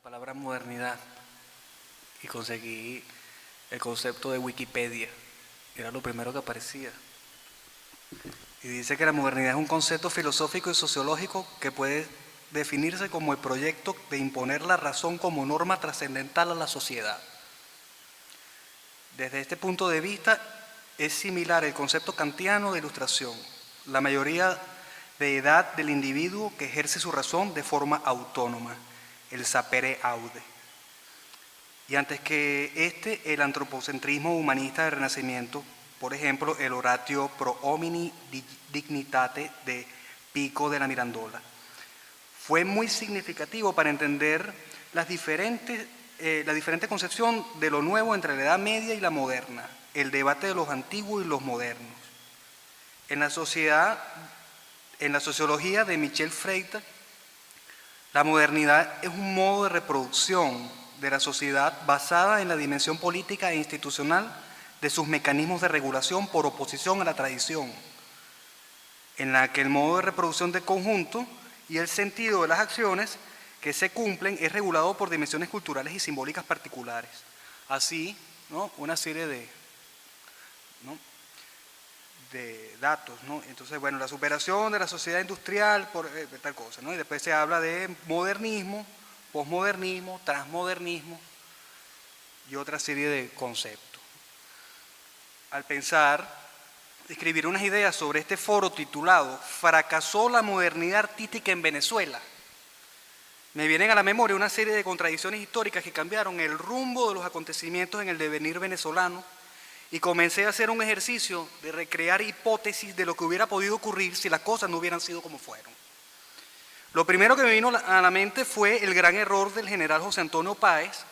palabra modernidad y conseguí el concepto de Wikipedia. Era lo primero que aparecía. Y dice que la modernidad es un concepto filosófico y sociológico que puede definirse como el proyecto de imponer la razón como norma trascendental a la sociedad. Desde este punto de vista es similar el concepto kantiano de ilustración, la mayoría de edad del individuo que ejerce su razón de forma autónoma, el sapere aude. Y antes que el antropocentrismo humanista del Renacimiento, por ejemplo, el oratio pro homini dignitate de Pico de la Mirandola. Fue muy significativo para entender la diferente concepción de lo nuevo entre la Edad Media y la moderna, el debate de los antiguos y los modernos. En la sociología de Michel Freitas, la modernidad es un modo de reproducción de la sociedad basada en la dimensión política e institucional de sus mecanismos de regulación por oposición a la tradición, en la que el modo de reproducción del conjunto y el sentido de las acciones que se cumplen es regulado por dimensiones culturales y simbólicas particulares. Así, ¿no?, una serie de datos, ¿no? Entonces, bueno, la superación de la sociedad industrial por tal cosa, ¿no? Y después se habla de modernismo, posmodernismo, transmodernismo y otra serie de conceptos. Al pensar, escribir unas ideas sobre este foro titulado «¿Fracasó la modernidad artística en Venezuela?», me vienen a la memoria una serie de contradicciones históricas que cambiaron el rumbo de los acontecimientos en el devenir venezolano, y comencé a hacer un ejercicio de recrear hipótesis de lo que hubiera podido ocurrir si las cosas no hubieran sido como fueron. Lo primero que me vino a la mente fue el gran error del general José Antonio Páez,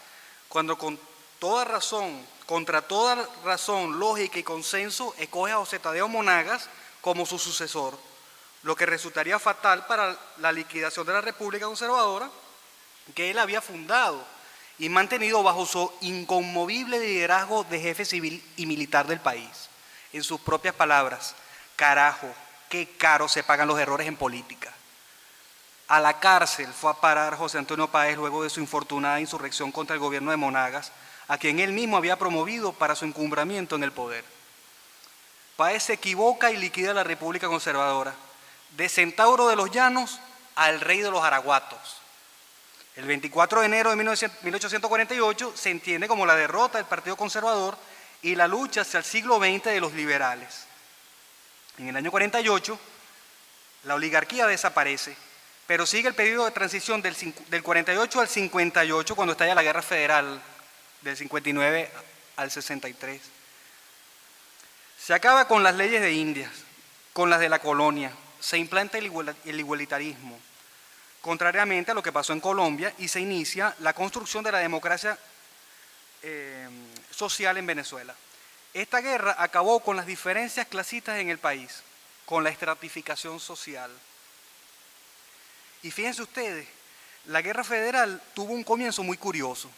cuando contra toda razón, lógica y consenso, escoge a José Tadeo Monagas como su sucesor, lo que resultaría fatal para la liquidación de la República Conservadora que él había fundado y mantenido bajo su inconmovible liderazgo de jefe civil y militar del país. En sus propias palabras: carajo, qué caro se pagan los errores en política. A la cárcel fue a parar José Antonio Páez luego de su infortunada insurrección contra el gobierno de Monagas, a quien él mismo había promovido para su encumbramiento en el poder. Páez se equivoca y liquida la República Conservadora, de Centauro de los Llanos al rey de los Araguatos. El 24 de enero de 1848 se entiende como la derrota del Partido Conservador y la lucha hacia el siglo XX de los liberales. En el año 48, la oligarquía desaparece, pero sigue el periodo de transición del 48 al 58, cuando estalla la Guerra Federal, del 59 al 63. Se acaba con las leyes de Indias, con las de la colonia, se implanta el igualitarismo, contrariamente a lo que pasó en Colombia, y se inicia la construcción de la democracia social en Venezuela. Esta guerra acabó con las diferencias clasistas en el país, con la estratificación social. Y fíjense ustedes, la guerra federal tuvo un comienzo muy curioso,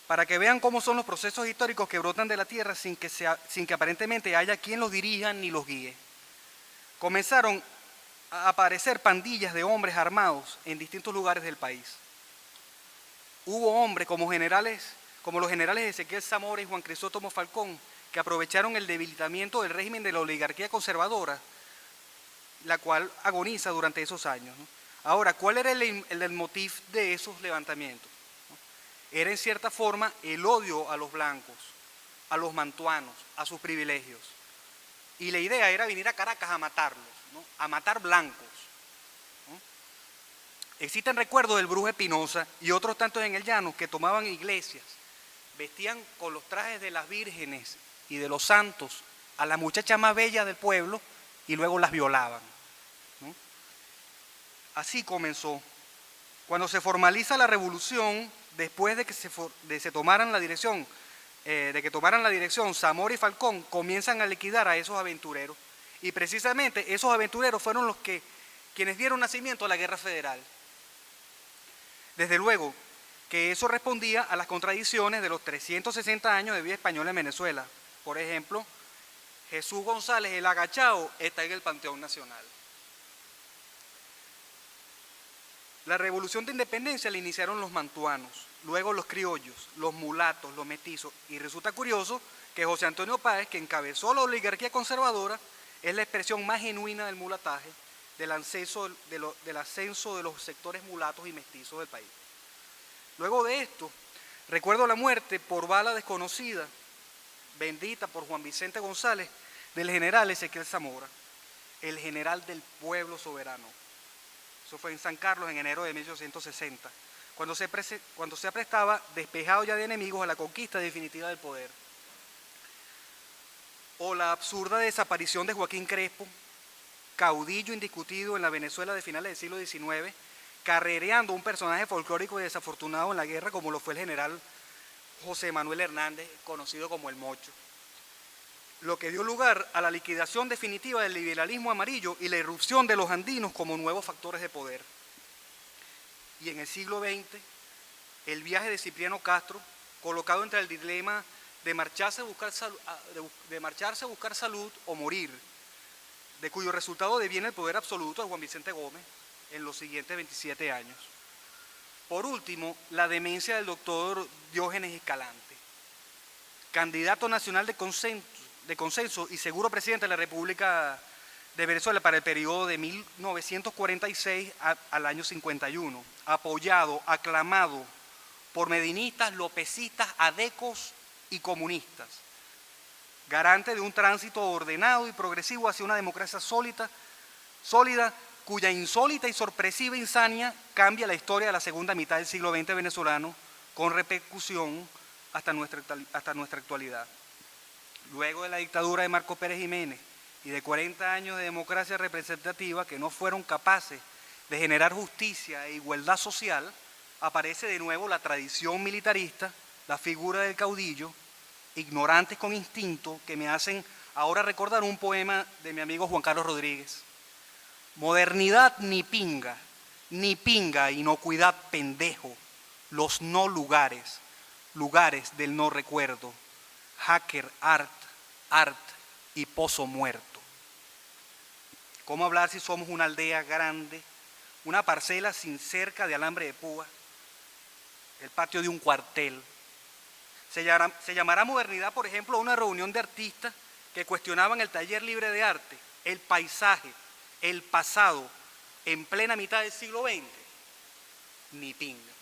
para que vean cómo son los procesos históricos que brotan de la tierra sin que aparentemente haya quien los dirija ni los guíe. Comenzaron a aparecer pandillas de hombres armados en distintos lugares del país. Hubo hombres como los generales Ezequiel Zamora y Juan Crisóstomo Falcón, que aprovecharon el debilitamiento del régimen de la oligarquía conservadora, la cual agoniza durante esos años, ¿no? Ahora, ¿cuál era el motivo de esos levantamientos? Era en cierta forma el odio a los blancos, a los mantuanos, a sus privilegios. Y la idea era venir a Caracas a matarlos, ¿no?, a matar blancos, ¿no? Existen recuerdos del Brujo Espinosa y otros tantos en el llano que tomaban iglesias, vestían con los trajes de las vírgenes y de los santos a las muchachas más bellas del pueblo y luego las violaban, ¿no? Así comenzó. Cuando se formaliza la revolución, después de que tomaran la dirección Zamora y Falcón, comienzan a liquidar a esos aventureros. Y precisamente esos aventureros fueron quienes dieron nacimiento a la Guerra Federal. Desde luego que eso respondía a las contradicciones de los 360 años de vida española en Venezuela. Por ejemplo, Jesús González el Agachao está en el Panteón Nacional. La revolución de independencia la iniciaron los mantuanos, luego los criollos, los mulatos, los mestizos, y resulta curioso que José Antonio Páez, que encabezó la oligarquía conservadora, es la expresión más genuina del mulataje, del ascenso de los sectores mulatos y mestizos del país. Luego de esto, recuerdo la muerte por bala desconocida, bendita por Juan Vicente González, del general Ezequiel Zamora, el general del pueblo soberano. Eso fue en San Carlos en enero de 1860, cuando se aprestaba, despejado ya de enemigos, a la conquista definitiva del poder. O la absurda desaparición de Joaquín Crespo, caudillo indiscutido en la Venezuela de finales del siglo XIX, carrereando un personaje folclórico y desafortunado en la guerra como lo fue el general José Manuel Hernández, conocido como el Mocho. Lo que dio lugar a la liquidación definitiva del liberalismo amarillo y la irrupción de los andinos como nuevos factores de poder. Y en el siglo XX, el viaje de Cipriano Castro, colocado entre el dilema de marcharse a buscar salud o morir, de cuyo resultado deviene el poder absoluto de Juan Vicente Gómez en los siguientes 27 años. Por último, la demencia del doctor Diógenes Escalante, candidato nacional de consenso y seguro presidente de la República de Venezuela para el periodo de 1946 al año 51, apoyado, aclamado por medinistas, lopecistas, adecos y comunistas, garante de un tránsito ordenado y progresivo hacia una democracia sólida, cuya insólita y sorpresiva insania cambia la historia de la segunda mitad del siglo XX venezolano, con repercusión hasta nuestra actualidad. Luego de la dictadura de Marcos Pérez Jiménez y de 40 años de democracia representativa que no fueron capaces de generar justicia e igualdad social, aparece de nuevo la tradición militarista, la figura del caudillo, ignorantes con instinto, que me hacen ahora recordar un poema de mi amigo Juan Carlos Rodríguez. Modernidad ni pinga, inocuidad pendejo, los no lugares, lugares del no recuerdo, hacker, art y pozo muerto. ¿Cómo hablar si somos una aldea grande, una parcela sin cerca de alambre de púa, el patio de un cuartel? Se llamará modernidad, por ejemplo, a una reunión de artistas que cuestionaban el taller libre de arte, el paisaje, el pasado, en plena mitad del siglo XX. Ni pinga.